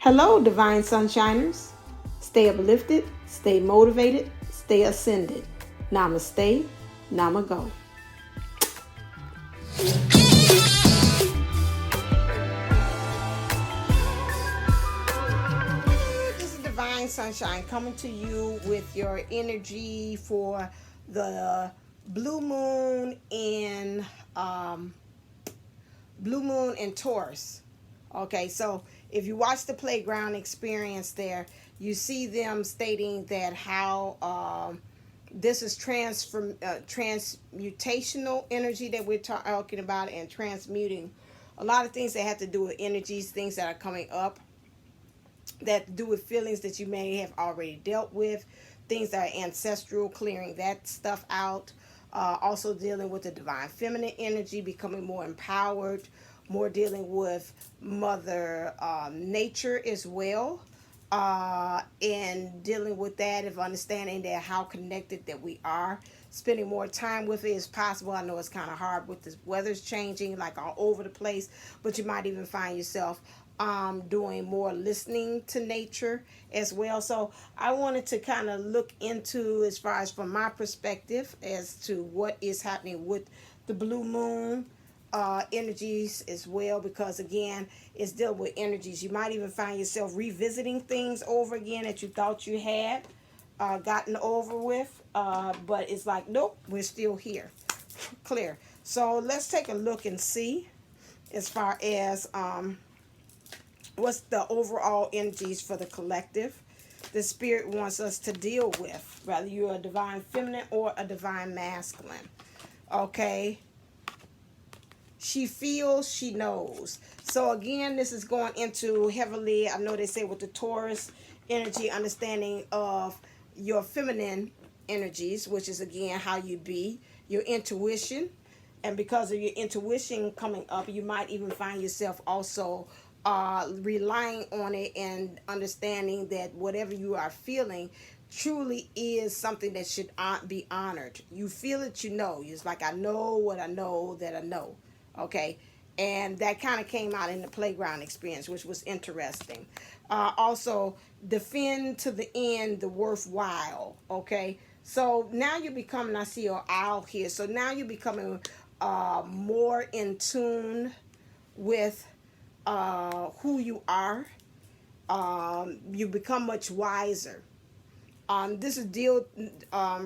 Hello, Divine Sunshiners. Stay uplifted, stay motivated, stay ascended. Namaste, Namago. This is Divine Sunshine coming to you with your energy for the blue moon in Taurus. Okay, so if you watch the playground experience there, you see them stating that how this is transmutational energy that we're talking about, and transmuting a lot of things that have to do with energies, things that are coming up that do with feelings that you may have already dealt with, things that are ancestral, clearing that stuff out. Also dealing with the divine feminine energy, becoming more empowered, more dealing with mother nature as well, and dealing with that of understanding that how connected that we are, spending more time with it is possible. I know it's kind of hard with the weather's changing like all over the place, but you might even find yourself doing more listening to nature as well. So I wanted to kind of look into, as far as from my perspective, as to what is happening with the blue moon energies as well, because again, it's dealing with energies. You might even find yourself revisiting things over again that you thought you had gotten over with, but it's like, nope, we're still here. Clear. So let's take a look and see as far as what's the overall energies for the collective the spirit wants us to deal with, whether you're a divine feminine or a divine masculine. Okay, she feels, she knows. So again, this is going into heavily, I know they say with the Taurus energy, understanding of your feminine energies, which is again how you be, your intuition. And because of your intuition coming up, you might even find yourself also relying on it and understanding that whatever you are feeling truly is something that should be honored. You feel it, you know. It's like, I know what I know that I know. Okay. And that kind of came out in the playground experience, which was interesting. Also, defend to the end the worthwhile. Okay. So now you're becoming, I see your owl here. So now you're becoming more in tune with who you are. You become much wiser. This is deal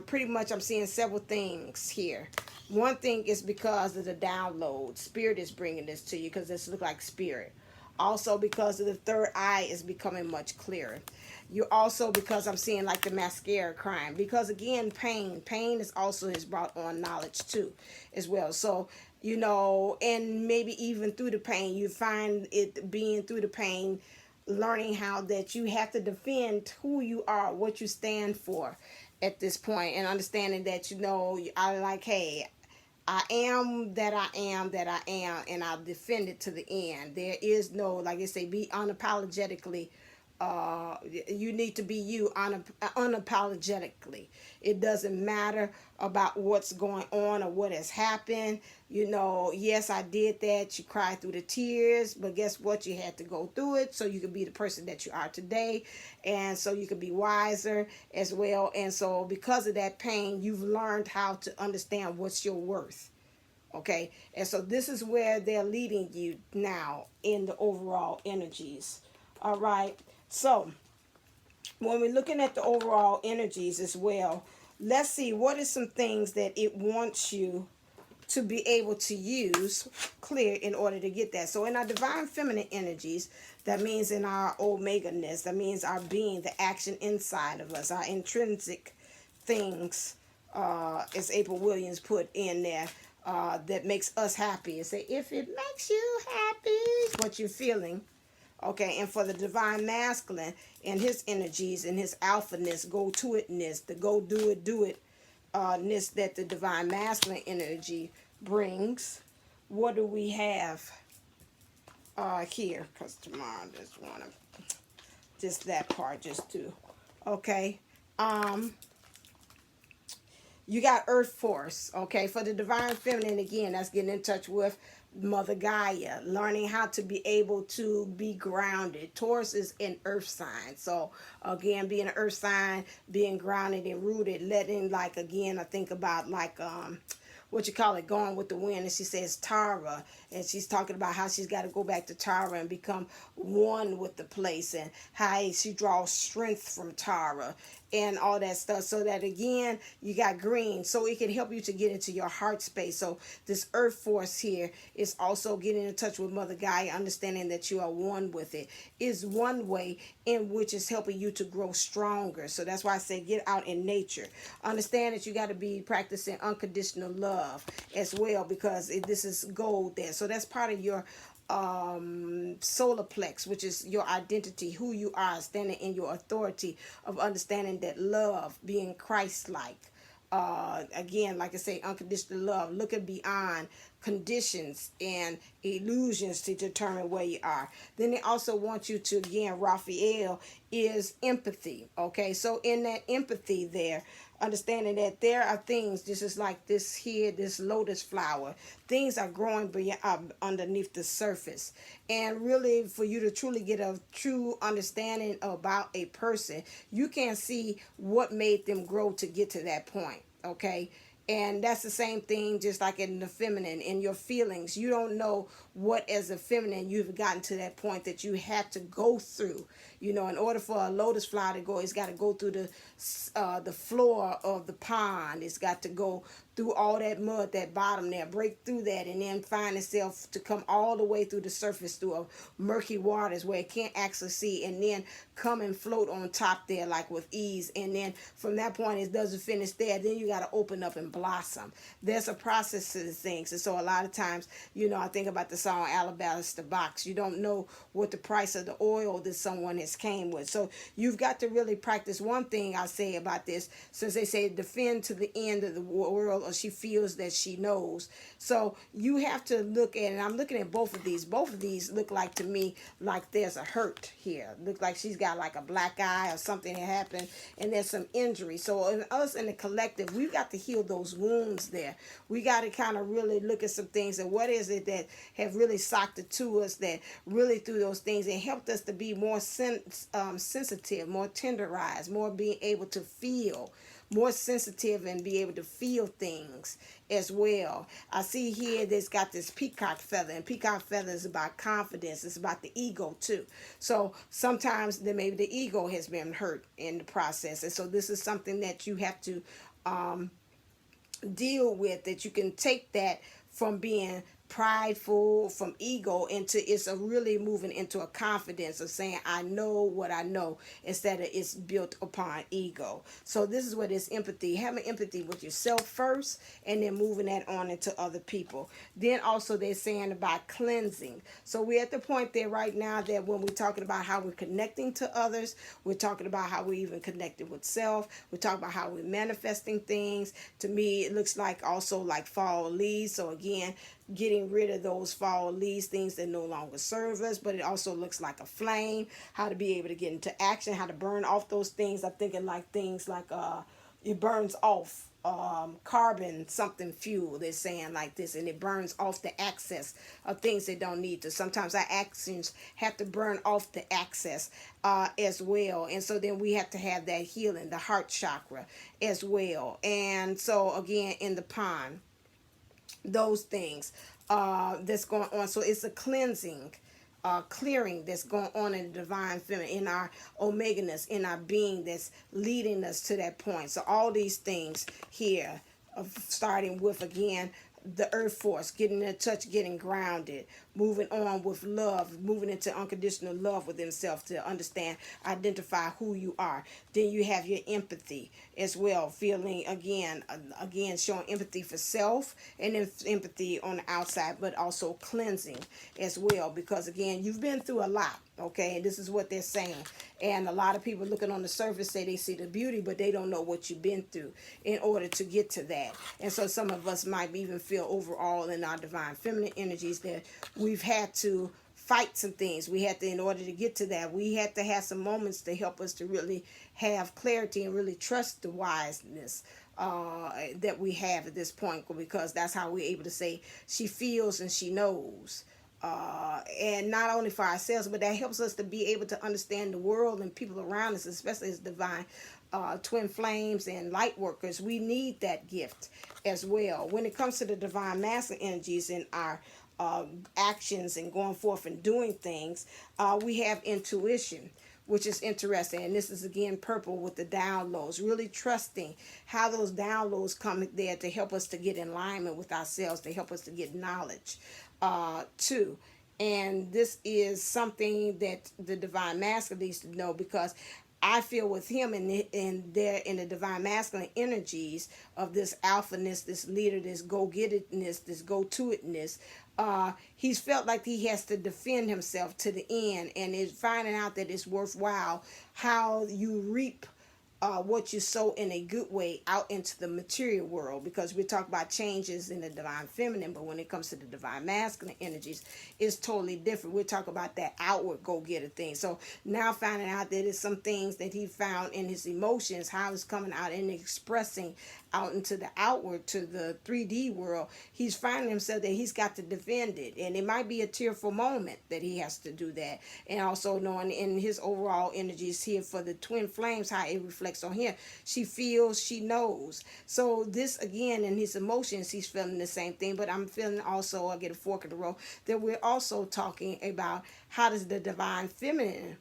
pretty much, I'm seeing several things here. One thing is because of the download. Spirit is bringing this to you because this looks like spirit. Also because of the third eye is becoming much clearer. You also, because I'm seeing like the mascara crying, because again, pain is also has brought on knowledge too as well. So, you know, and maybe even through the pain, you find it being through the pain, learning how that you have to defend who you are, what you stand for at this point, and understanding that, you know, I like, hey, I am that I am that I am, and I'll defend it to the end. There is no, like I say, be unapologetically. You need to be you unapologetically. It doesn't matter about what's going on or what has happened. You know, yes, I did that. You cried through the tears, but guess what? You had to go through it so you could be the person that you are today, and so you could be wiser as well. And so because of that pain, you've learned how to understand what's your worth. Okay, and so this is where they're leading you now in the overall energies. All right. So, when we're looking at the overall energies as well, let's see what are some things that it wants you to be able to use clear in order to get that. So, in our divine feminine energies, that means in our omega-ness, that means our being, the action inside of us, our intrinsic things, as April Williams put in there, that makes us happy. And say, if it makes you happy, what you're feeling. Okay, and for the divine masculine and his energies and his alphaness, go to itness, the go do it ness that the divine masculine energy brings. What do we have here? Because tomorrow I just want to, just that part, just to, okay. You got earth force, okay. For the divine feminine, again, that's getting in touch with Mother Gaia, learning how to be able to be grounded. Taurus is an earth sign. So again, being an earth sign, being grounded and rooted, letting, like, again, I think about like what you call it, going with the wind. And she says Tara, and she's talking about how she's got to go back to Tara and become one with the place, and how she draws strength from Tara and all that stuff. So that, again, you got green, so it can help you to get into your heart space. So this earth force here is also getting in touch with Mother Gaia, understanding that you are one with it, is one way in which is helping you to grow stronger. So that's why I say get out in nature. Understand that you got to be practicing unconditional love as well, because this is gold there. So that's part of your solar plex, which is your identity, who you are, standing in your authority of understanding that love, being Christ-like. Again, like I say, unconditional love, looking beyond conditions and illusions to determine where you are. Then they also want you to, again, Raphael is empathy. Okay, so in that empathy there, understanding that there are things, this is like this here, this lotus flower, things are growing beyond, underneath the surface. And really, for you to truly get a true understanding about a person, you can see what made them grow to get to that point. Okay, and that's the same thing, just like in the feminine, in your feelings. You don't know what, as a feminine, you've gotten to that point that you had to go through. You know, in order for a lotus flower to go, it's got to go through the floor of the pond. It's got to go through all that mud, that bottom there, break through that, and then find itself to come all the way through the surface, through a murky waters where it can't actually see, and then come and float on top there like with ease. And then from that point, it doesn't finish there. Then you got to open up and blossom. There's a process to the things. And so a lot of times, you know, I think about the song Alabaster Box. You don't know what the price of the oil that someone has came with. So you've got to really practice. One thing I say about this, since they say defend to the end of the world, or she feels that she knows. So you have to look at, and I'm looking at both of these. Both of these look like, to me, like there's a hurt here. Look like she's got like a black eye or something that happened, and there's some injury. So in us in the collective, we've got to heal those wounds there. We got to kind of really look at some things, and what is it that have really socked it to us, that really through those things and helped us to be more sensitive, more tenderized, more being able to feel, more sensitive, and be able to feel things as well. I see here that's got this peacock feather, and peacock feather is about confidence. It's about the ego too. So sometimes then maybe the ego has been hurt in the process, and so this is something that you have to deal with, that you can take that from being prideful, from ego, into it's a really moving into a confidence of saying I know what I know, instead of it's built upon ego. So this is what is empathy, having empathy with yourself first, and then moving that on into other people. Then also they're saying about cleansing. So we're at the point there right now that when we're talking about how we're connecting to others, we're talking about how we're even connected with self, we're talking about how we're manifesting things. To me, it looks like also like fall leaves. So again, getting rid of those fall leaves, things that no longer serve us. But it also looks like a flame, how to be able to get into action, how to burn off those things. I'm thinking like things like it burns off carbon something fuel, they're saying like this, and it burns off the excess of things that don't need to. Sometimes our actions have to burn off the excess as well. And so then we have to have that healing, the heart chakra as well. And so again, in the pond, those things that's going on. So it's a cleansing, clearing that's going on in the divine feminine, in our omega-ness, in our being, that's leading us to that point. So all these things here, starting with, again, the earth force, getting in touch, getting grounded, moving on with love, moving into unconditional love with himself, to understand, identify who you are. Then you have your empathy as well, feeling again showing empathy for self, and then empathy on the outside, but also cleansing as well, because again, you've been through a lot. Okay, and this is what they're saying. And a lot of people looking on the surface say they see the beauty, but they don't know what you've been through in order to get to that. And so some of us might even feel overall in our divine feminine energies that we've had to fight some things. We had to, in order to get to that, we had to have some moments to help us to really have clarity and really trust the wiseness that we have at this point, because that's how we're able to say she feels and she knows. And not only for ourselves, but that helps us to be able to understand the world and people around us, especially as divine twin flames and light workers. We need that gift as well. When it comes to the divine masculine energies in our actions and going forth and doing things, we have intuition, which is interesting. And this is again purple with the downloads, really trusting how those downloads come there to help us to get in alignment with ourselves, to help us to get knowledge too. And this is something that the divine masculine needs to know, because I feel with him in the divine masculine energies of this alphaness, this leader, this go-gettedness, this go-to-itness, he's felt like he has to defend himself to the end, and is finding out that it's worthwhile how you reap what you sow in a good way out into the material world, because we talk about changes in the divine feminine, but when it comes to the divine masculine energies, it's totally different. We talk about that outward go-getter thing. So now finding out that it's some things that he found in his emotions, how it's coming out and expressing out into the outward to the 3D world, he's finding himself that he's got to defend it, and it might be a tearful moment that he has to do that. And also knowing in his overall energies here for the twin flames, how it reflects on him, she feels, she knows. So this again, in his emotions, he's feeling the same thing. But I'm feeling also, I get a fork in the road, that we're also talking about how does the divine feminine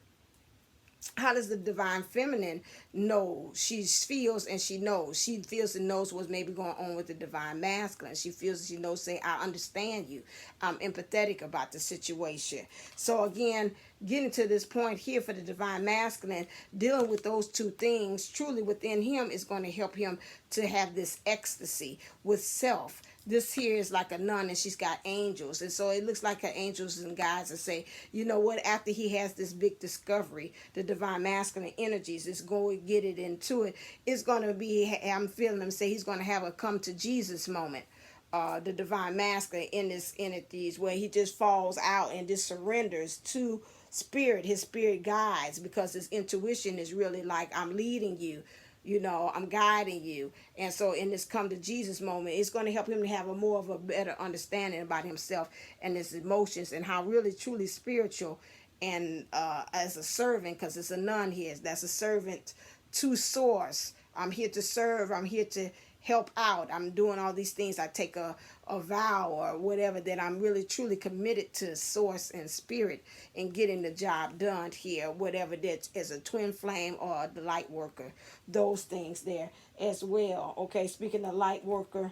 know? She feels and she knows. She feels and knows what's maybe going on with the divine masculine. She feels and she knows, say, I understand you. I'm empathetic about the situation. So again, getting to this point here for the divine masculine, dealing with those two things truly within him is going to help him to have this ecstasy with self. This here is like a nun, and she's got angels, and so it looks like her angels and guides that say, you know what, after he has this big discovery, the divine masculine energies is going to get it into it. It's going to be, I'm feeling him say, he's going to have a come to Jesus moment. The divine masculine in this entities, where he just falls out and just surrenders to spirit. His spirit guides, because his intuition is really like, I'm leading you. You know, I'm guiding you. And so in this come to Jesus moment, it's going to help him to have a more of a better understanding about himself and his emotions, and how really truly spiritual and as a servant, because it's a nun here, that's a servant to source. I'm here to serve. I'm here to help out. I'm doing all these things. I take a vow or whatever, that I'm really truly committed to source and spirit and getting the job done here, whatever that is, a twin flame or the light worker, those things there as well. Okay, speaking of light worker,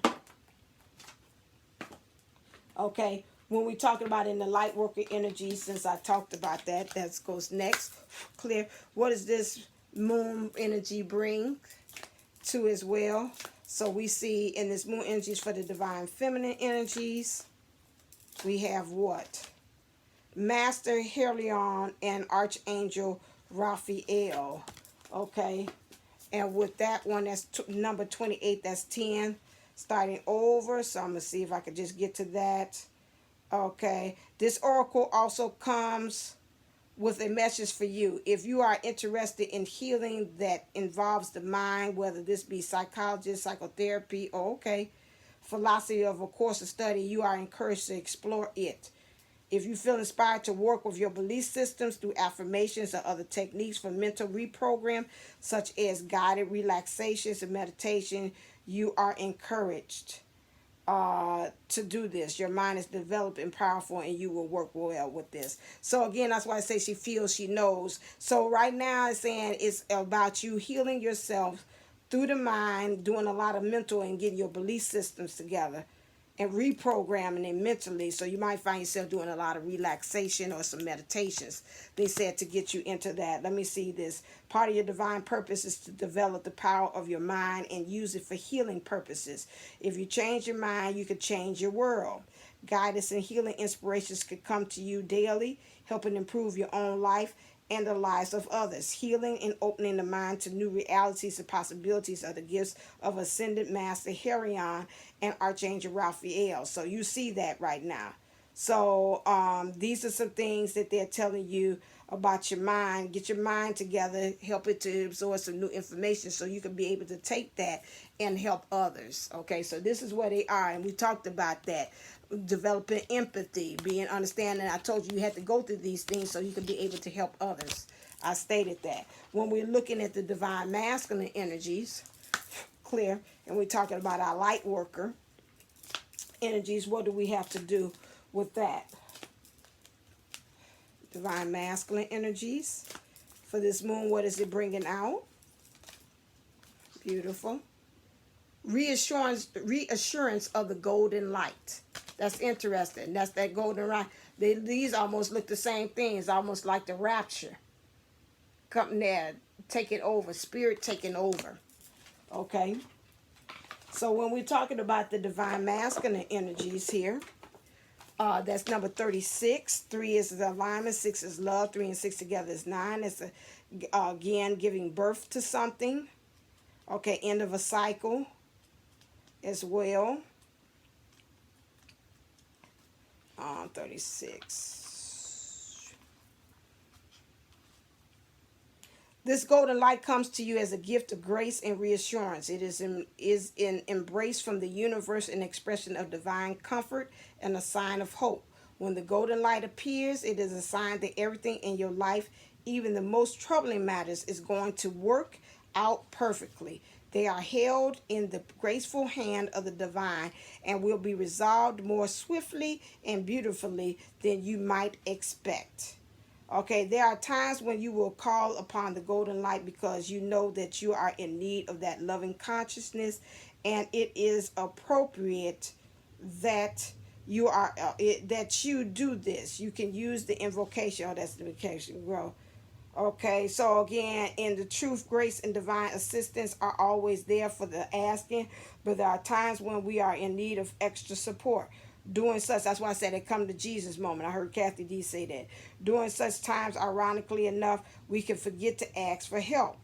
okay, when we're talking about in the light worker energy, since I talked about that, that goes next. Clear. What does this moon energy bring to as well? So we see in this moon energies for the divine feminine energies, we have what? Master Helion and Archangel Raphael. Okay. And with that one, that's number 28, that's 10. Starting over. So I'm going to see if I can just get to that. Okay. This oracle also comes with a message for you. If you are interested in healing that involves the mind, whether this be psychology, psychotherapy, or philosophy of a course of study, you are encouraged to explore it. If you feel inspired to work with your belief systems through affirmations or other techniques for mental reprogram, such as guided relaxations and meditation, you are encouraged to do this. Your mind is developed and powerful, and you will work well with this. So again, that's why I say she feels, she knows. So right now it's saying it's about you healing yourself through the mind, doing a lot of mental and getting your belief systems together and reprogramming it mentally. So you might find yourself doing a lot of relaxation or some meditations, they said, to get you into that. Let me see this. Part of your divine purpose is to develop the power of your mind and use it for healing purposes. If you change your mind, you could change your world. Guidance and healing inspirations could come to you daily, helping improve your own life and the lives of others. Healing and opening the mind to new realities and possibilities are the gifts of Ascended Master Helion and Archangel Raphael. So you see that right now. So these are some things that they're telling you about your mind. Get your mind together, help it to absorb some new information so you can be able to take that and help others. Okay, so this is where they are, and we talked about that. Developing empathy, being understanding. I told you had to go through these things so you can be able to help others. I stated that. When we're looking at the divine masculine energies, clear, and we're talking about our light worker energies, what do we have to do with that? Divine masculine energies for this moon, what is it bringing out? Beautiful. Reassurance of the golden light. That's interesting. That's that golden light. These almost look the same thing. It's almost like the rapture. Coming there, taking over. Spirit taking over. Okay. So when we're talking about the divine masculine energies here, that's number 36. 3 is the alignment. 6 is love. 3 and 6 together is 9. It's again giving birth to something. Okay, end of a cycle as well. 36. This golden light comes to you as a gift of grace and reassurance. It is in embrace from the universe, an expression of divine comfort and a sign of hope. When the golden light appears, it is a sign that everything in your life, even the most troubling matters, is going to work out perfectly. They are held in the graceful hand of the divine and will be resolved more swiftly and beautifully than you might expect. Okay, there are times when you will call upon the golden light because you know that you are in need of that loving consciousness, and it is appropriate that you are that you do this. You can use the invocation. Oh, that's the invocation. Grow. Okay, so again, in the truth, grace, and divine assistance are always there for the asking, but there are times when we are in need of extra support. Doing such, that's why I said it come to Jesus moment. I heard Kathy D say that. During such times, ironically enough, we can forget to ask for help.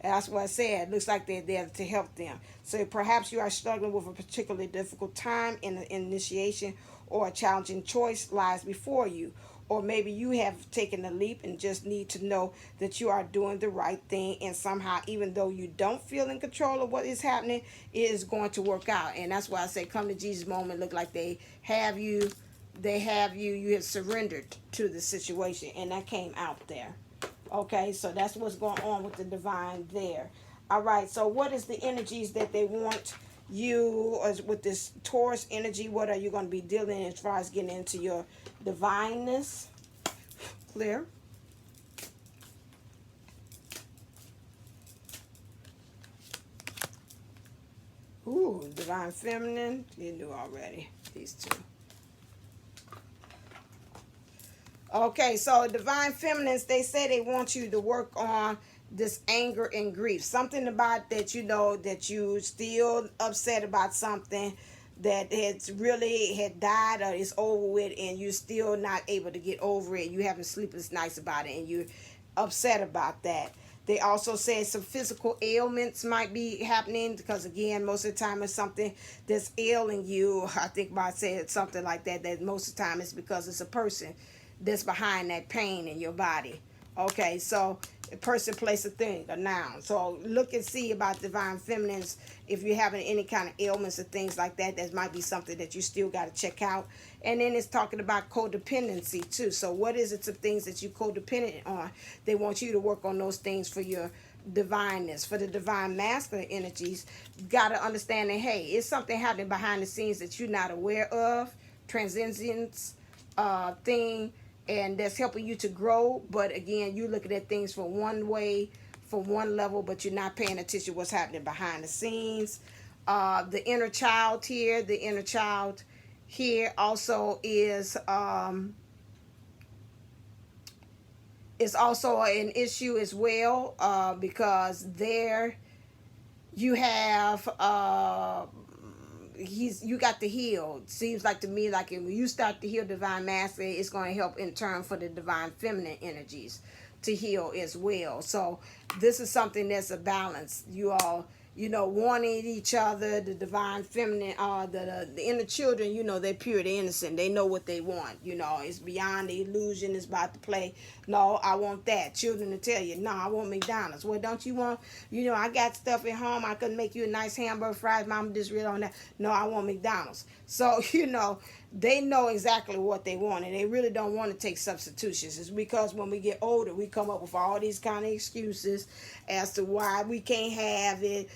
That's what I said. It looks like they're there to help them. So perhaps you are struggling with a particularly difficult time in the initiation, or a challenging choice lies before you. Or maybe you have taken a leap and just need to know that you are doing the right thing, and somehow, even though you don't feel in control of what is happening, it is going to work out. And that's why I say come to Jesus moment. Look like you have surrendered to the situation, and that came out there. Okay, so that's what's going on with the divine there. All right, so what is the energies that they want you, with this Taurus energy? What are you going to be dealing as far as getting into your divineness? Clear. Ooh, divine feminine. You knew already. These two. Okay, so divine feminines, they say they want you to work on this anger and grief. Something about that, you know, that you still upset about something that it's really had died or is over with, and you're still not able to get over it. You having sleepless nights about it, and you're upset about that. They also say some physical ailments might be happening because, again, most of the time it's something that's ailing you. I think about saying something like that, that most of the time it's because it's a person that's behind that pain in your body. Okay, so a person, place, a thing, a noun. So look and see about divine feminines. If you're having any kind of ailments or things like that, that might be something that you still got to check out. And then it's talking about codependency too. So what is it, some things that you codependent on? They want you to work on those things for your divineness. For the divine masculine energies, you got to understand that, hey, it's something happening behind the scenes that you're not aware of. Transcendence thing, and that's helping you to grow. But again, you're looking at things from one way, from one level, but you're not paying attention to what's happening behind the scenes. The inner child here, also is also an issue as well, because there you have you got to heal. Seems like to me like when you start to heal divine masculine, it's going to help in turn for the divine feminine energies to heal as well. So this is something that's a balance. You all you know, wanting each other, the divine feminine, the inner children, you know, they're pure, they're innocent, they know what they want, you know, it's beyond the illusion, it's about to play. No, I want that. Children will tell you, no, I want McDonald's. Well, don't you want, you know, I got stuff at home, I could make you a nice hamburger, fries, mama just real on that. No, I want McDonald's. So, you know, they know exactly what they want, and they really don't want to take substitutions. It's because when we get older, we come up with all these kind of excuses as to why we can't have it.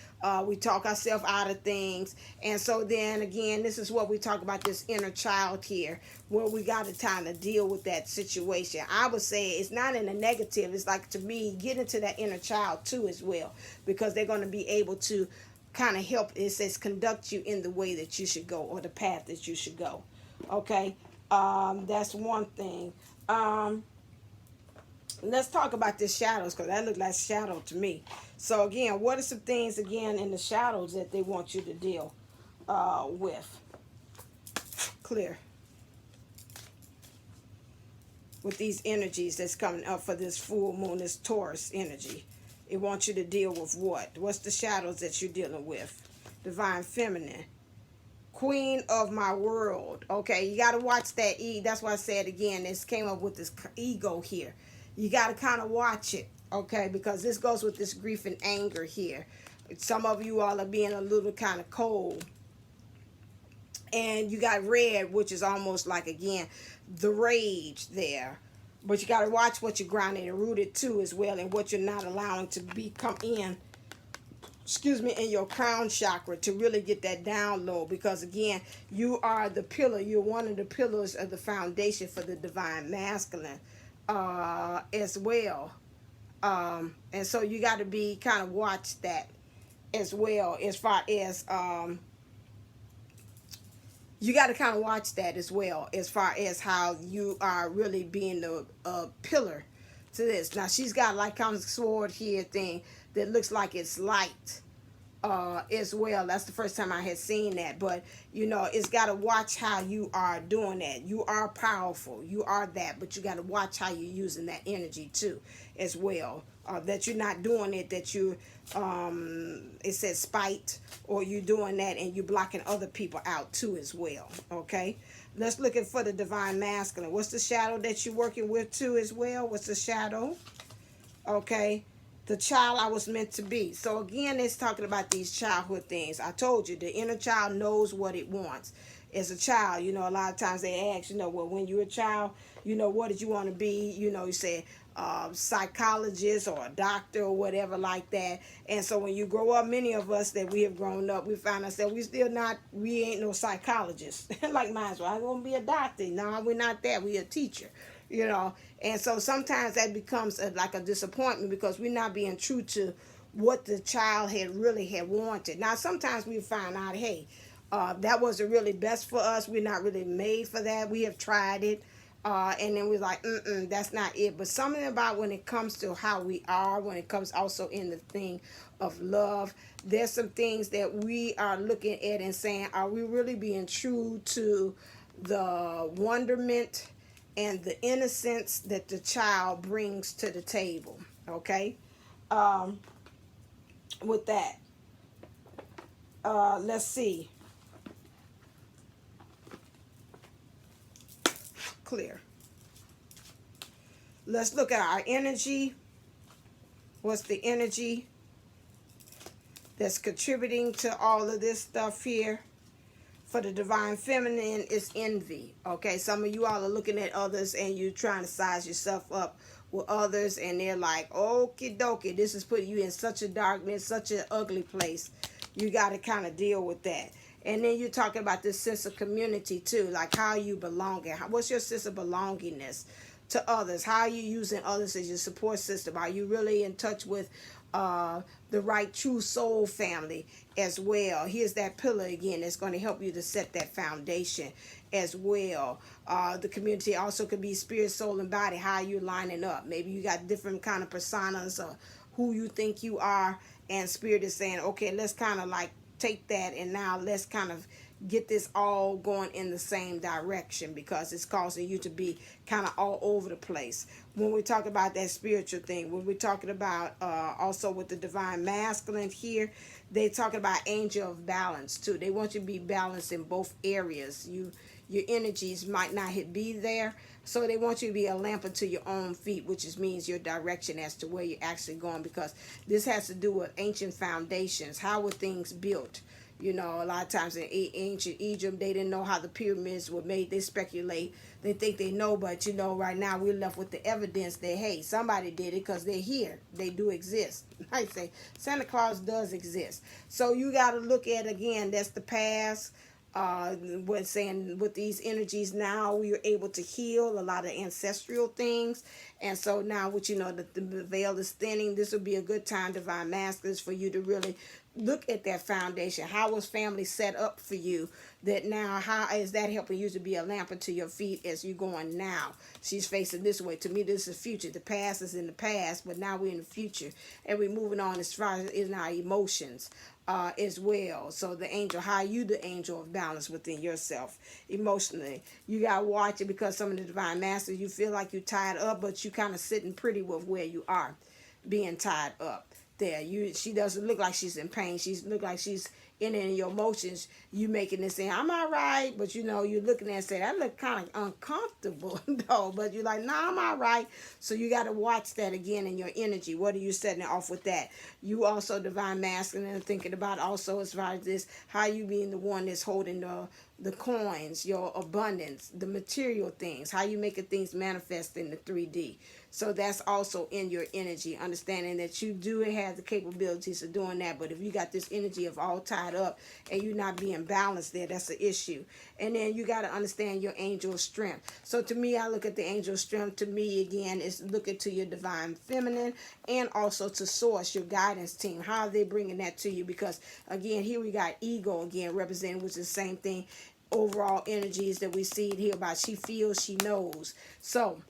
We talk ourselves out of things. And so then again, this is what we talk about, this inner child here, where we got to time to deal with that situation. I would say it's not in a negative. It's like, to me, get into that inner child too as well, because they're going to be able to kind of help, it says, conduct you in the way that you should go, or the path that you should go. Okay, that's one thing. Let's talk about the shadows, because that looked like shadow to me. So again, what are some things again in the shadows that they want you to deal with? Clear. With these energies that's coming up for this full moon, this Taurus energy. It wants you to deal with what? What's the shadows that you're dealing with? Divine feminine. Queen of my world. Okay, you got to watch that that's why I said again, this came up with this ego here. You got to kind of watch it, okay, because this goes with this grief and anger here. Some of you all are being a little kind of cold. And you got red, which is almost like, again, the rage there. But you got to watch what you're grounded and rooted to as well, and what you're not allowing to come in, in your crown chakra, to really get that down low. Because again, you are the pillar. You're one of the pillars of the foundation for the divine masculine as well. And so you got to be kind of watch that as well, as far as you got to kind of watch that as well, as far as how you are really being the pillar to this. Now she's got like kind of sword here thing that looks like it's light as well. That's the first time I had seen that. But you know, it's got to watch how you are doing that. You are powerful, you are that, but you got to watch how you're using that energy too as well. That you're not doing it, that you it says spite, or you're doing that and you're blocking other people out too as well. Okay, let's look at for the divine masculine. What's the shadow that you're working with too as well? What's the shadow? Okay, the child I was meant to be. So again, it's talking about these childhood things. I told you, the inner child knows what it wants. As a child, you know, a lot of times they ask, you know, well, when you're a child, you know, what did you want to be? You know, you say psychologist or a doctor or whatever like that. And so when you grow up, many of us that we have grown up, we find ourselves, we ain't no psychologists. Like mine, well, I'm going to be a doctor. No, we're not that. We're a teacher, you know. And so sometimes that becomes like a disappointment, because we're not being true to what the child had wanted. Now, sometimes we find out, hey, that wasn't really best for us. We're not really made for that. We have tried it. And then we're like, that's not it. But something about when it comes to how we are, when it comes also in the thing of love, there's some things that we are looking at and saying, are we really being true to the wonderment and the innocence that the child brings to the table? Okay. With that, let's see. Clear. Let's look at our energy. What's the energy that's contributing to all of this stuff here? For the divine feminine is envy. Okay, some of you all are looking at others and you're trying to size yourself up with others, and they're like, okie dokie, this is putting you in such a darkness, such an ugly place. You got to kind of deal with that. And then you're talking about this sense of community too, like how you belong. What's your sense of belongingness to others? How are you using others as your support system? Are you really in touch with the right true soul family as well? Here's that pillar again that's going to help you to set that foundation as well. The community also could be spirit, soul, and body. How are you lining up? Maybe you got different kind of personas or who you think you are, and spirit is saying, okay, let's kind of like take that, and now let's kind of get this all going in the same direction, because it's causing you to be kind of all over the place. When we talk about that spiritual thing, when we're talking about also with the divine masculine here, they talking about angel of balance too. They want you to be balanced in both areas. Your energies might not be there, so they want you to be a lamp unto your own feet, which means your direction as to where you're actually going, because this has to do with ancient foundations. How were things built? You know, a lot of times in ancient Egypt, they didn't know how the pyramids were made. They speculate. They think they know, but, you know, right now we're left with the evidence that, hey, somebody did it, because they're here. They do exist. I say Santa Claus does exist. So you got to look at, again, that's the past. When saying with these energies now, we are able to heal a lot of ancestral things. And so now, what you know, the veil is thinning. This would be a good time, divine masters, for you to really look at that foundation. How was family set up for you? That now, how is that helping you to be a lamp unto your feet as you're going now? She's facing this way. To me, this is future. The past is in the past, but now we're in the future, and we're moving on as far as in our emotions. As well. So the angel, how you the angel of balance within yourself emotionally. You got to watch it, because some of the divine masters, you feel like you're tied up, but you kind of sitting pretty with where you are being tied up there. She doesn't look like she's in pain. She look like she's in your emotions. You making this saying, I'm all right, but you know, you're looking at it and saying, that look kind of uncomfortable though, but you're like, nah, I'm all right. So you got to watch that again in your energy. What are you setting off with that? You also divine masculine, and thinking about also as far as this, how you being the one that's holding the coins, your abundance, the material things, how you making things manifest in the 3D. So that's also in your energy, understanding that you do have the capabilities of doing that. But if you got this energy of all tied up and you're not being balanced there, that's an issue. And then you got to understand your angel strength. So to me, I look at the angel strength. To me, again, is looking to your divine feminine, and also to source, your guidance team. How are they bringing that to you? Because again, here we got ego again representing, which is the same thing. Overall energies that we see here about she feels, she knows. So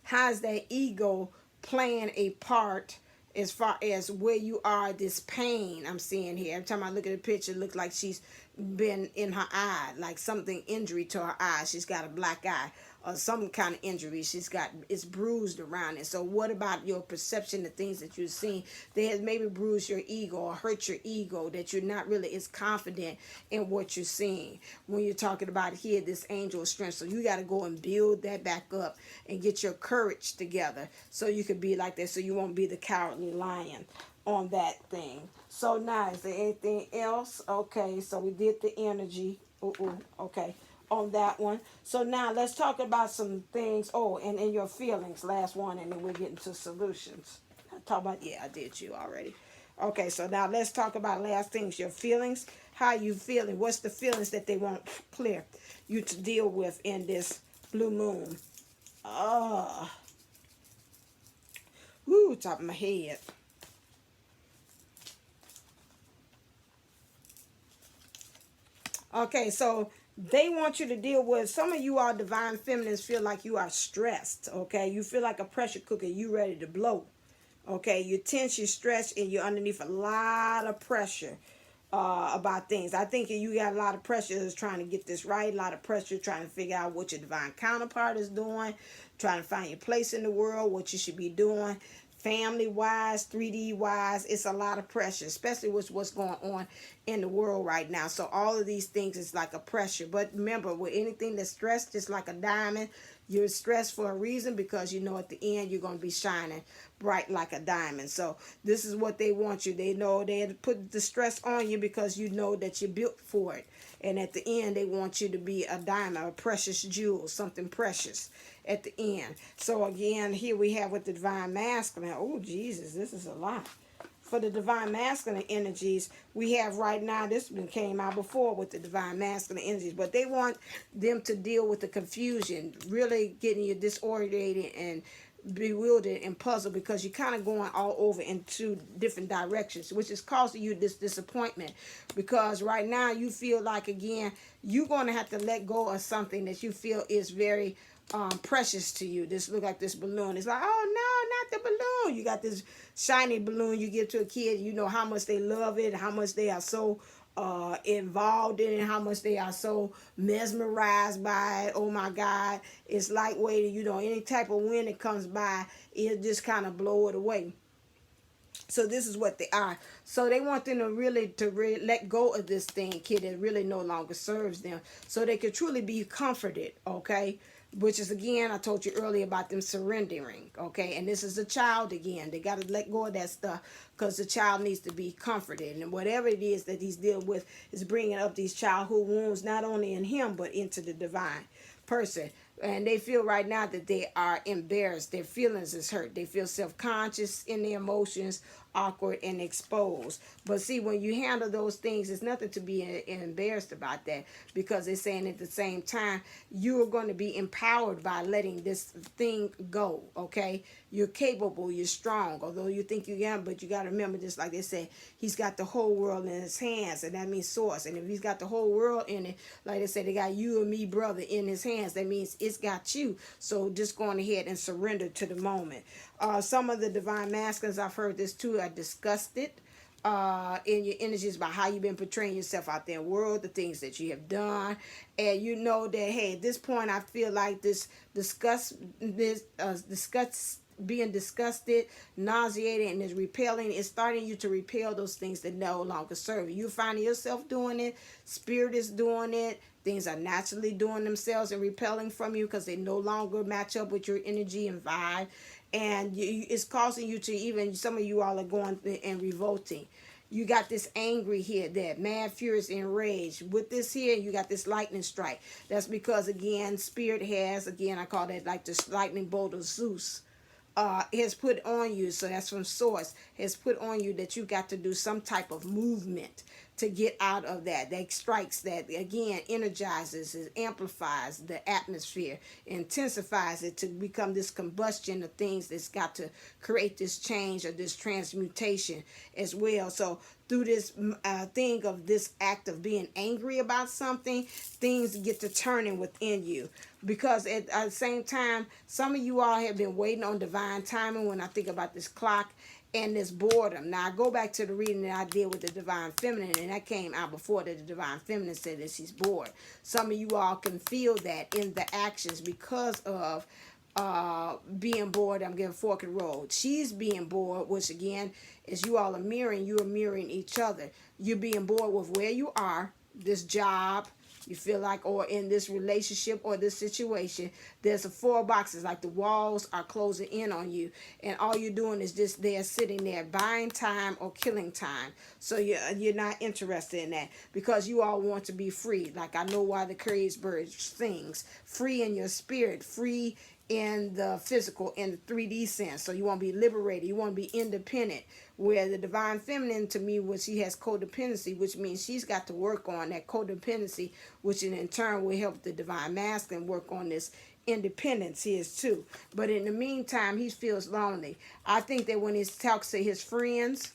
how's that ego playing a part as far as where you are, this pain I'm seeing here? Every time I look at the picture, it looks like she's been in her eye, like something injury to her eye. She's got a black eye or some kind of injury. It's bruised around it. So what about your perception, the things that you've seen that has maybe bruised your ego or hurt your ego, that you're not really as confident in what you're seeing when you're talking about here, this angel of strength? So you got to go and build that back up and get your courage together so you could be like that, so you won't be the cowardly lion on that thing. So now, is there anything else? Okay, so we did the energy. Okay, on that one. So now let's talk about some things. Oh, and in your feelings, last one, and then we're getting to solutions. I did you already. Okay, so now let's talk about last things, your feelings. How you feeling? What's the feelings that they want clear you to deal with in this blue moon? Top of my head. Okay, so they want you to deal with, some of you are divine feminines feel like you are stressed, okay? You feel like a pressure cooker, you ready to blow, okay? You're tense, you're stressed, and you're underneath a lot of pressure about things. I think you got a lot of pressure trying to get this right, a lot of pressure trying to figure out what your divine counterpart is doing, trying to find your place in the world, what you should be doing. Family wise, 3D wise, it's a lot of pressure, especially with what's going on in the world right now. So all of these things is like a pressure. But remember, with anything that's stressed, just like a diamond, you're stressed for a reason, because you know at the end you're going to be shining bright like a diamond. So this is what they want you. They know they had to put the stress on you because you know that you're built for it. And at the end, they want you to be a diamond, a precious jewel, something precious at the end. So again, here we have with the divine masculine. Oh, Jesus, this is a lot. For the divine masculine energies, we have right now, this one came out before with the divine masculine energies, but they want them to deal with the confusion, really getting you disoriented and bewildered and puzzled, because you're kind of going all over into different directions, which is causing you this disappointment, because right now you feel like, again, you're going to have to let go of something that you feel is very precious to you. This look like this balloon. It's like, oh no, not the balloon. You got this shiny balloon you give to a kid. You know how much they love it, how much they are so involved in it, how much they are so mesmerized by it. Oh my God, it's lightweight. You know, any type of wind that comes by, it'll just kind of blow it away. So this is what they are. So they want them to really let go of this thing, kid, that really no longer serves them, so they could truly be comforted. Okay, which is, again, I told you earlier about them surrendering. Okay, and this is a child again. They got to let go of that stuff, because the child needs to be comforted, and whatever it is that he's dealing with is bringing up these childhood wounds, not only in him but into the divine person. And they feel right now that they are embarrassed. Their feelings is hurt. They feel self-conscious in their emotions, awkward and exposed. But see, when you handle those things, it's nothing to be embarrassed about that, because they're saying at the same time, you're going to be empowered by letting this thing go. Okay, you're capable, you're strong, although you think you can, but you got to remember, just like they said, he's got the whole world in his hands, and that means source. And if he's got the whole world in it, like they said, they got you and me, brother, in his hands, that means it's got you. So just go on ahead and surrender to the moment. Some of the divine masculines, I've heard this too, are disgusted in your energies about how you've been portraying yourself out there in the world, the things that you have done. And you know that, hey, at this point, I feel like this being disgusted, nauseated, and is repelling. It's starting you to repel those things that no longer serve you. You're finding yourself doing it. Spirit is doing it. Things are naturally doing themselves and repelling from you, because they no longer match up with your energy and vibe. And it's causing you to, even some of you all are going and revolting. You got this angry here, that mad, furious, enraged. With this here, you got this lightning strike. That's because, again, Spirit has, again, I call that like this lightning bolt of Zeus. Has put on you, so that's from source, has put on you that you got to do some type of movement to get out of that. That strikes, that again energizes, it amplifies the atmosphere, intensifies it to become this combustion of things that's got to create this change or this transmutation as well. So through this thing of this act of being angry about something, things get to turning within you. Because at the same time, some of you all have been waiting on divine timing. When I think about this clock and this boredom. Now, I go back to the reading that I did with the divine feminine, and that came out before that the divine feminine said that she's bored. Some of you all can feel that in the actions because of being bored. I'm getting fork and road. She's being bored, which again, as you all are mirroring, you are mirroring each other. You're being bored with where you are, this job, you feel like, or in this relationship or this situation, there's 4 boxes, like the walls are closing in on you, and all you're doing is just there sitting there buying time or killing time. So you're not interested in that, because you all want to be free. Like, I know why the caged bird sings, free in your spirit, free in the physical, in the 3D sense. So you want to be liberated, you want to be independent. Where the divine feminine, to me, when she has codependency, which means she's got to work on that codependency, which in turn will help the divine masculine work on this independence his too. But in the meantime, he feels lonely. I think that when he talks to his friends,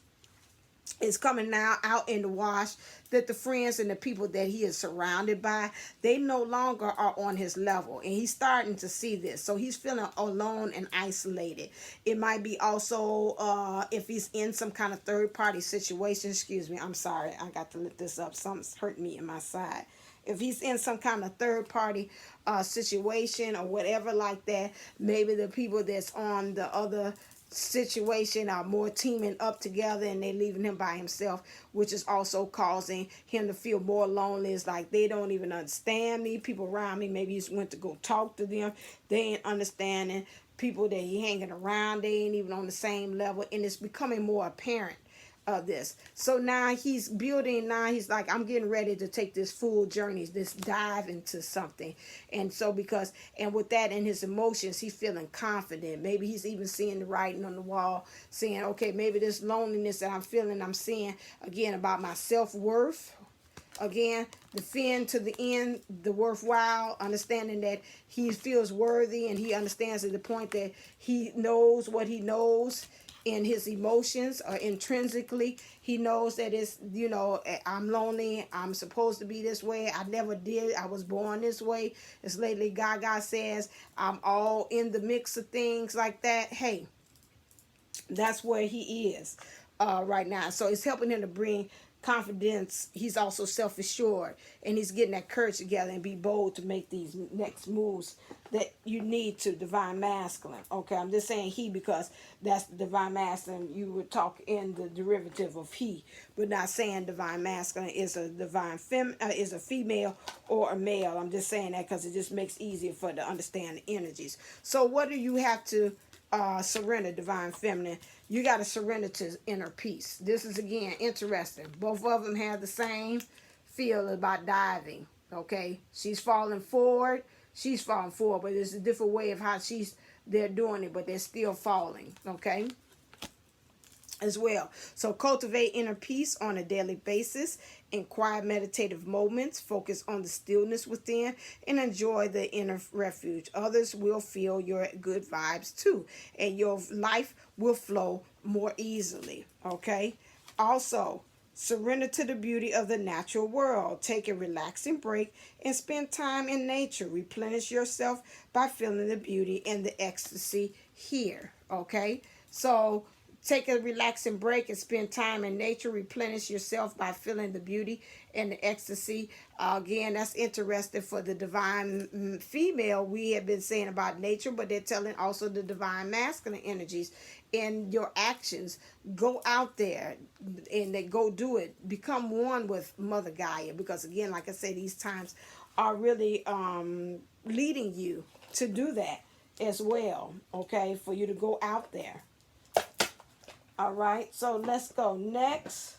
it's coming now out in the wash that the friends and the people that he is surrounded by, they no longer are on his level, and he's starting to see this. So he's feeling alone and isolated. It might be also if he's in some kind of third party situation. Excuse me, I'm sorry, I got to lift this up, something's hurt me in my side. If he's in some kind of third party situation or whatever like that, maybe the people that's on the other situation are more teaming up together, and they leaving him by himself, which is also causing him to feel more lonely. It's like they don't even understand me. People around me, maybe he went to go talk to them, they ain't understanding. People that he hanging around, they ain't even on the same level, and it's becoming more apparent of this. So now he's building, now he's like, I'm getting ready to take this full journey, this dive into something. And so because, and with that in his emotions, he's feeling confident. Maybe he's even seeing the writing on the wall, saying, okay, maybe this loneliness that I'm feeling, I'm seeing again about my self-worth. Again, the fin to the end, the worthwhile, understanding that he feels worthy, and he understands at the point that he knows what he knows in his emotions, or intrinsically he knows that it's, you know, I'm lonely, I'm supposed to be this way, I never did, I was born this way. As lately Gaga says, I'm all in the mix of things like that. Hey, that's where he is right now. So it's helping him to bring confidence. He's also self-assured, and he's getting that courage together and be bold to make these next moves that you need to divine masculine. Okay, I'm just saying he because that's the divine masculine. You would talk in the derivative of he, but not saying divine masculine is a divine is a female or a male. I'm just saying that because it just makes it easier for to understand the energies. So what do you have to surrender, divine feminine? You got to surrender to inner peace. This is again interesting. Both of them have the same feel about diving. Okay, she's falling forward. She's falling forward, but it's a different way of how they're doing it, but they're still falling. Okay, as well. So cultivate inner peace on a daily basis. In quiet meditative moments, focus on the stillness within and enjoy the inner refuge. Others will feel your good vibes too, and your life will flow more easily. Okay, also surrender to the beauty of the natural world. Take a relaxing break and spend time in nature. Replenish yourself by feeling the beauty and the ecstasy here. Okay, so take a relaxing break and spend time in nature. Replenish yourself by feeling the beauty and the ecstasy. Again, that's interesting for the divine female. We have been saying about nature, but they're telling also the divine masculine energies in your actions. Go out there and they go do it. Become one with Mother Gaia, because again, like I said, these times are really leading you to do that as well. Okay, for you to go out there. All right, so let's go next.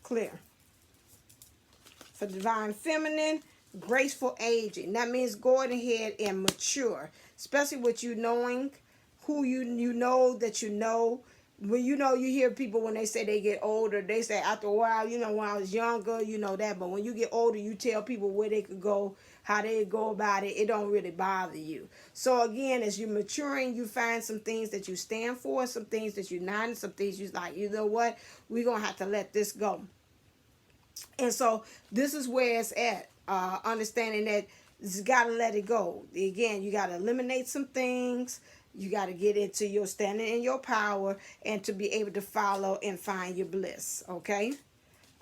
Clear. For divine feminine, graceful aging. That means going ahead and mature, especially with you knowing who you know that you know. When you hear people when they say they get older, they say after a while, when I was younger, that. But when you get older, you tell people where they could go, how they go about it. It don't really bother you. So again, as you're maturing, you find some things that you stand for, some things that you're not, and some things you're like, you know what, we're going to have to let this go. And so this is where it's at. Understanding that you got to let it go. Again, you got to eliminate some things. You got to get into your standing in your power and to be able to follow and find your bliss. Okay?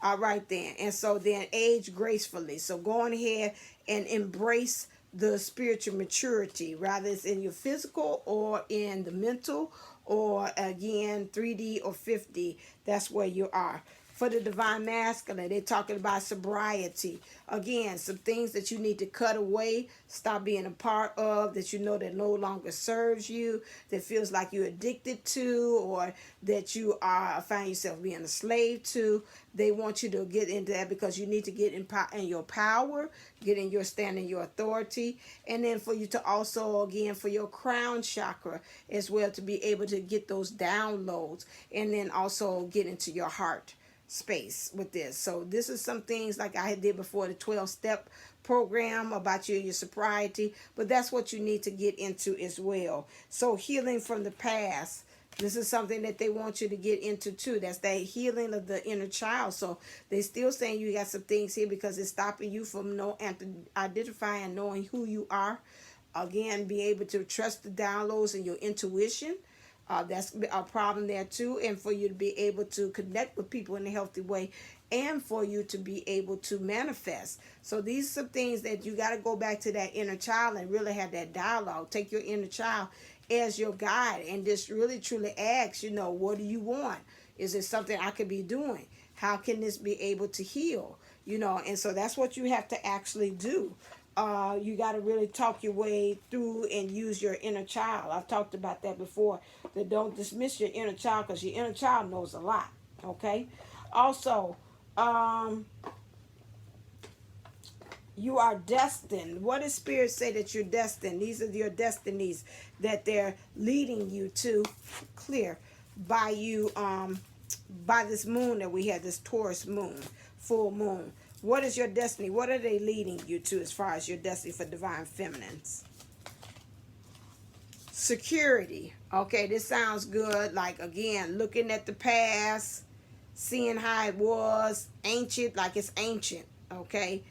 All right then. And so then age gracefully. So go on ahead and embrace the spiritual maturity, rather it's in your physical or in the mental or again 3D or 5D. That's where you are. For the divine masculine, they're talking about sobriety. Again, some things that you need to cut away, stop being a part of, that you know that no longer serves you, that feels like you're addicted to, or that you find yourself being a slave to. They want you to get into that because you need to get in your power, get in your standing, your authority. And then for you to also, again, for your crown chakra as well, to be able to get those downloads and then also get into your heart space with this. So this is some things like I did before, the 12-step program about your sobriety, but that's what you need to get into as well. So healing from the past, this is something that they want you to get into too. That's that healing of the inner child. So they still saying you got some things here because it's stopping you from identifying and knowing who you are. Again, be able to trust the downloads and your intuition. That's a problem there too, and for you to be able to connect with people in a healthy way, and for you to be able to manifest. So these are some things that you got to go back to that inner child and really have that dialogue. Take your inner child as your guide and just really truly ask, what do you want? Is it something I could be doing? How can this be able to heal? And so that's what you have to actually do. You got to really talk your way through and use your inner child. I've talked about that before, that don't dismiss your inner child because your inner child knows a lot. Okay? Also, you are destined. What does Spirit say that you're destined? These are your destinies that they're leading you to. Clear by you, by this moon that we had, this Taurus moon, full moon. What is your destiny? What are they leading you to as far as your destiny for divine feminines? Security. Okay, this sounds good. Like, again, looking at the past, seeing how it was, ancient, like it's ancient. Okay,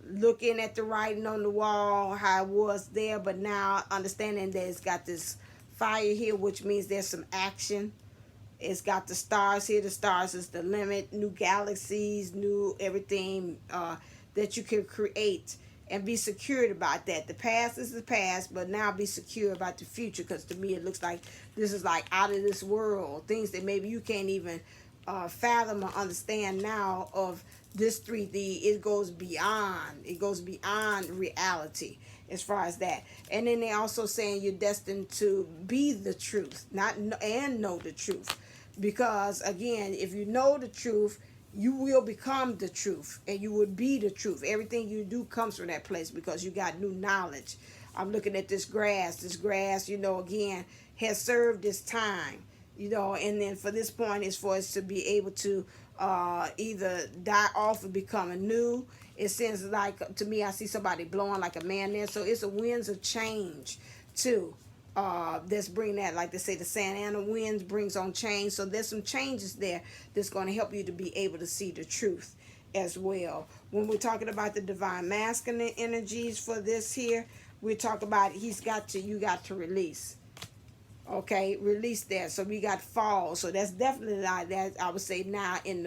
looking at the writing on the wall, how it was there, but now understanding that it's got this fire here, which means there's some action. It's got the stars here. The stars is the limit. New galaxies, new everything that you can create, and be secured about that. The past is the past, but now be secure about the future, because to me it looks like this is like out of this world. Things that maybe you can't even fathom or understand now of this 3D. It goes beyond. It goes beyond reality as far as that. And then they also saying you're destined to be the truth, and know the truth. Because again, if you know the truth, you will become the truth, and you would be the truth. Everything you do comes from that place, because you got new knowledge. I'm looking at this grass. This grass, again, has served its time, and then for this point is for us to be able to either die off or become anew. It seems like, to me, I see somebody blowing like a man there. So it's a winds of change too. That's bringing that, like they say, the Santa Ana winds brings on change. So there's some changes there that's going to help you to be able to see the truth as well. When we're talking about the divine masculine energies for this here, we talk about you got to release. Okay, release that. So we got fall. So that's definitely like that. I would say now into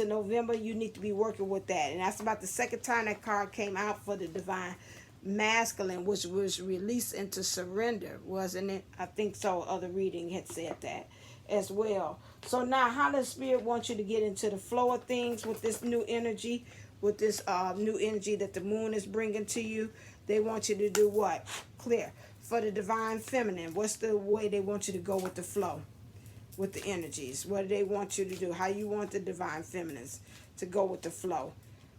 November, you need to be working with that. And that's about the second time that card came out for the divine masculine, which was release into surrender, wasn't it? I think so. Other reading had said that as well. So now, how does Spirit want you to get into the flow of things with this new energy, with this new energy that the moon is bringing to you? They want you to do what? Clear. For the divine feminine, what's the way they want you to go with the flow, with the energies? What do they want you to do? How you want the divine feminines to go with the flow?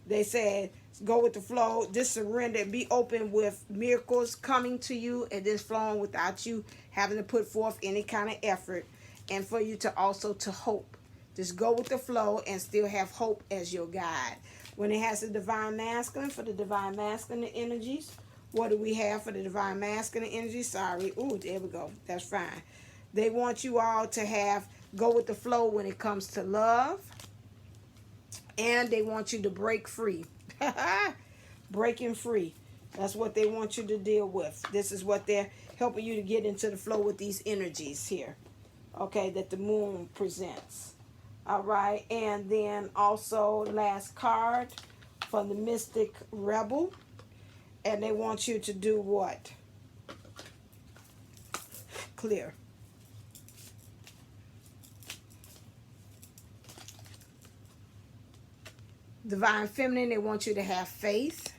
They said, go with the flow, just surrender, be open with miracles coming to you and just flowing without you having to put forth any kind of effort. And for you to also to hope. Just go with the flow and still have hope as your guide. When it has the divine masculine, for the divine masculine energies, what do we have for the divine masculine energy? Sorry. Ooh, there we go. That's fine. They want you all to go with the flow when it comes to love. And they want you to break free. Breaking free. That's what they want you to deal with. This is what they're helping you to get into the flow with these energies here. Okay, that the moon presents. All right. And then also last card for the mystic rebel. And they want you to do what? Clear. Divine feminine, they want you to have faith.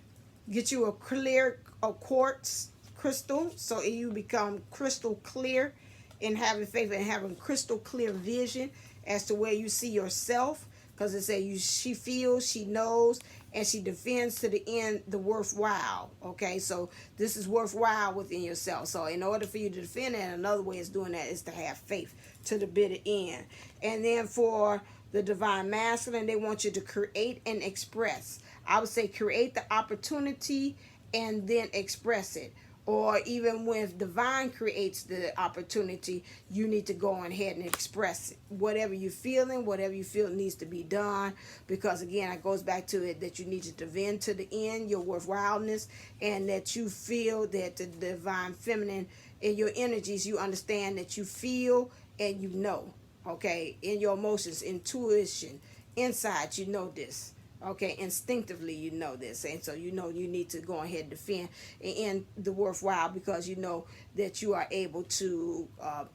Get you a quartz crystal, so you become crystal clear in having faith and having crystal clear vision as to where you see yourself. Because it says she feels, she knows, and she defends to the end the worthwhile. Okay, so this is worthwhile within yourself. So in order for you to defend it, another way of doing that is to have faith to the bitter end. And then for the divine masculine, they want you to create and express. I would say create the opportunity and then express it. Or even when divine creates the opportunity, you need to go on ahead and express it. Whatever you're feeling, whatever you feel needs to be done. Because again, it goes back to it that you need to defend to the end your worthwhileness, and that you feel that the divine feminine in your energies, you understand that you feel and you know. Okay, in your emotions, intuition, inside, you know this. Okay, instinctively you know this, and so you know you need to go ahead and defend in the worthwhile, because you know that you are able to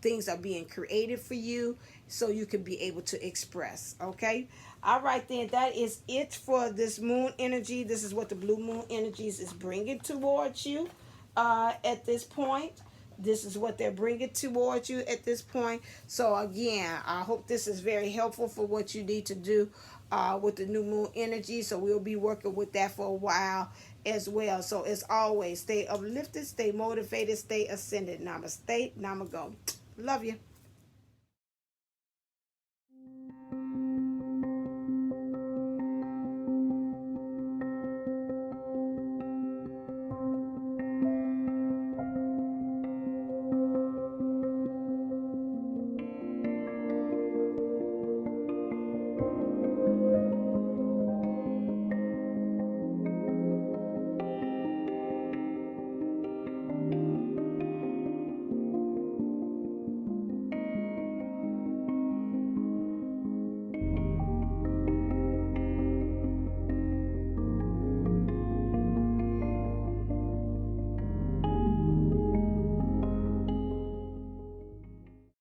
things are being created for you, so you can be able to express. Okay, all right then, that is it for this moon energy. This is what the blue moon energies is bringing towards you at this point. This is what they're bringing towards you at this point. So again, I hope this is very helpful for what you need to do with the new moon energy. So we'll be working with that for a while as well. So as always, stay uplifted, stay motivated, stay ascended. Namaste, namago. Love you.